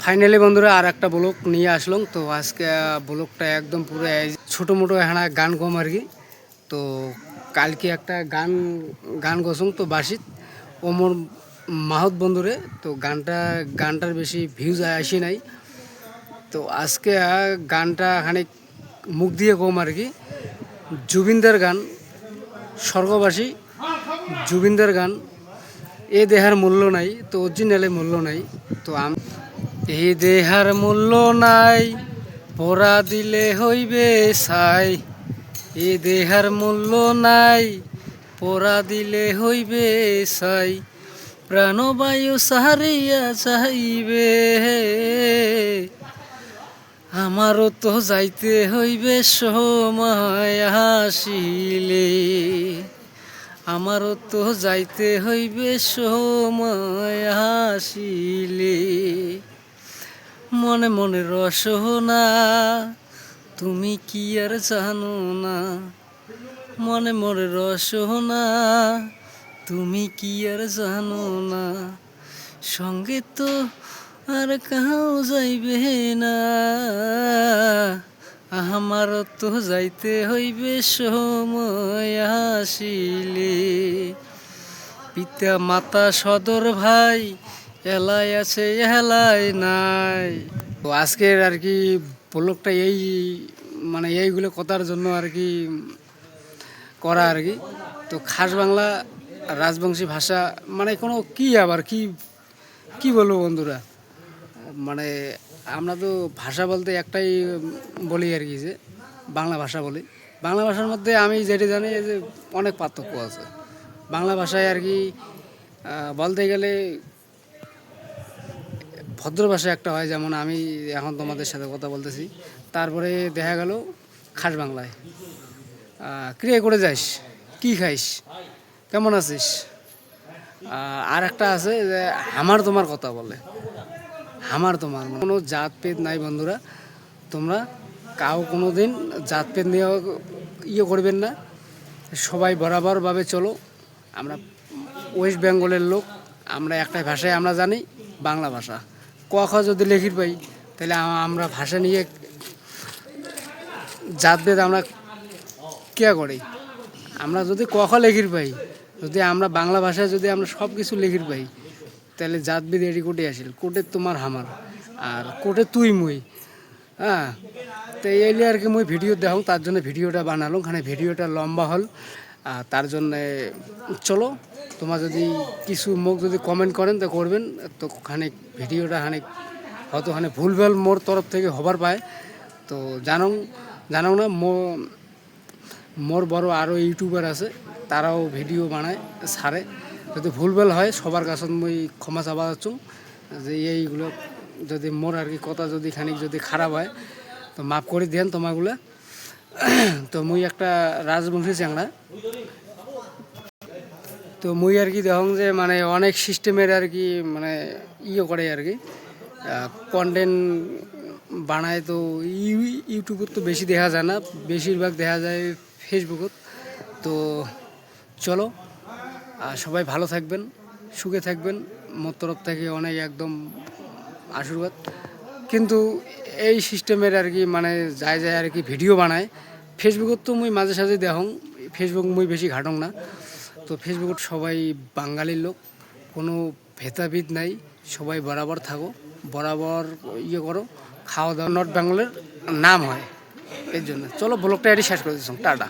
Finally বন্ধুরা আর একটা blog নিয়ে আসলাম। তো আজকে ব্লগটা একদম পুরো ছোটো মোটো হ্যাঁ গান কম আর কি। তো কালকে একটা গান গান গসং তো বাসিত ওমর মাহত বন্ধুরে। তো গানটার বেশি ভিউজ আসে নাই। তো আজকে গানটা খানিক মুখ দিয়ে কম আর কি। জুবিনদার গান, স্বর্গবাসী জুবিনদার গান, এ দেহার মূল্য নাই। তো অরিজিনালে মূল্য নাই। তো এই দেহার মূল্য নাই, পোড়া দিলে হইবে ছাই। এ দেহার মূল্য নাই, পোড়া দিলে হইবে ছাই। প্রাণবায়ু সারিয়া চাইবে, আমারও তো যাইতে হইবে সময় আসিলে। আমারও তো যাইতে হইবে সময় আসিলে। মনে মনে রসনা তুমি কি আর জানো না। মনে মনে রসনা তুমি কি আর জানো না। সঙ্গে তো আর কাউ যাইবে না, আমার তো যাইতে হইবে সময় আসিলে। পিতা মাতা সদর ভাই এলাই আছে এলাই নাই। তো আজকের আর কি ব্লগটা মানে এইগুলো কথার জন্য আর কি করা আর কি। তো খাস বাংলা রাজবংশী ভাষা মানে কোনো কি আবার কি বলবো বন্ধুরা, মানে আমরা তো ভাষা বলতে একটাই বলি আর কি, যে বাংলা ভাষা বলি। বাংলা ভাষার মধ্যে আমি যেটা জানি যে অনেক পার্থক্য আছে বাংলা ভাষায় আর কি। বলতে গেলে ভদ্র ভাষা একটা হয়, যেমন আমি এখন তোমাদের সাথে কথা বলতেছি। তারপরে দেখা গেল খাস বাংলায় ক্রিয়া করে যাইস, কি খাইস, কেমন আছিস। আর একটা আছে যে আমার তোমার কথা বলে। আমার তোমার কোনো জাতভেদ নাই বন্ধুরা। তোমরা কাউ কোনো দিন জাতভেদ নিয়ে করবেন না। সবাই বরাবরভাবে চলো। আমরা ওয়েস্ট বেঙ্গলের লোক, আমরা একটাই ভাষায় আমরা জানি, বাংলা ভাষা। ক খ যদি লেখির পাই তাহলে আমরা ভাষা নিয়ে জাতভেদ আমরা কে করি। আমরা যদি ক খ লেখির পাই, যদি আমরা বাংলা ভাষায় যদি আমরা সব কিছু লেখির পাই, তাহলে জাতভেদ এটি কোটে আসিল, কোটে তোমার হামার আর কোটে তুই মুই। হ্যাঁ, তো এইলে আর কি মুই ভিডিও দেখো, তার জন্য ভিডিওটা বানালো। খানে ভিডিওটা লম্বা হল, তার জন্যে চলো। তোমার যদি কিছু মুখ যদি কমেন্ট করেন তো করবেন। তো খানিক ভিডিওটা হয়তো ভুলভাল মোর তরফ থেকে হবার পায়। তো জানো না মোর বড় আরও ইউটিউবার আছে, তারাও ভিডিও বানায় ছাড়ে। যদি ভুলভাল হয় সবার কাছে মুই ক্ষমা চাওয়া যাচ্ছ, যে এইগুলো যদি মোর আর কি কথা যদি খানিক যদি খারাপ হয় তো মাফ করে দেন তোমাগুলো। তো মুই একটা রাজবংশী চ্যাংড়া। তো মুই আর কি দেখুন যে মানে অনেক সিস্টেমের আর কি মানে করে আর কি কন্টেন্ট বানায়। তো ইউটিউবত তো বেশি দেখা যায় না, বেশিরভাগ দেখা যায় ফেসবুকত। তো চলো, সবাই ভালো থাকবেন, সুখে থাকবেন, মোর তরফ থেকে অনেক একদম আশীর্বাদ। কিন্তু এই সিস্টেমের আর কি মানে যায় আর কি ভিডিও বানায় ফেসবুকত। তো মুই মাঝে সাঝে দেখং, ফেসবুক মুই বেশি ঘাটং না। তো ফেসবুকত সবাই বাঙালির লোক, কোনো ভেদাভেদ নাই, সবাই বরাবর থাকো, বরাবর করো। খাওয়া দাওয়া নর্থ বেঙ্গলের নাম হয়, এর জন্য চলো ব্লগটা এটি শেষ করে দিচ্ছ। টাটা।